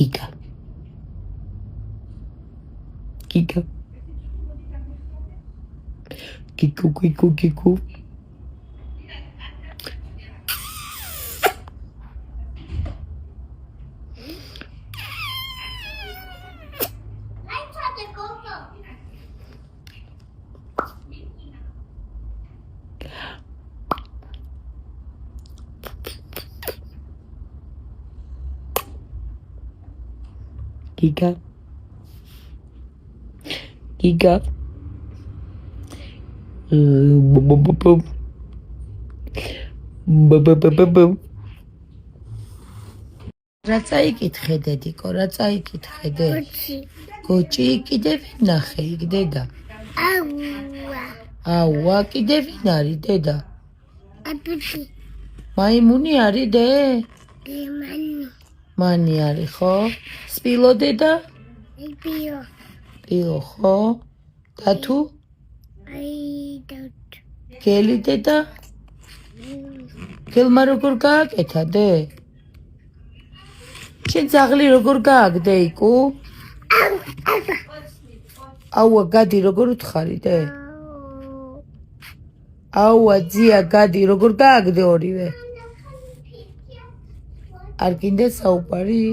გიგა გიგა გიგუ გიგუ გიგუ Giga. Giga. რა წაიკითხე დედიკო, რა წაიკითხე დე? გოჭი კიდე ვინ ნახე იქ დედა? აუა, კიდე ვინ არის დედა? მაიმუნი არის დე? მანი არის ხო? სპილო დედა? პილო ხო? დათუ? გელი დედა? გელმა როგორ გააკეთა დე? შენ ძაღლი როგორ გააგდე იკუ? აუა გადი როგორ უთხარი დე? აუა ძია გადი როგორ გააგდე ორივე? არ გინდა საუბარი?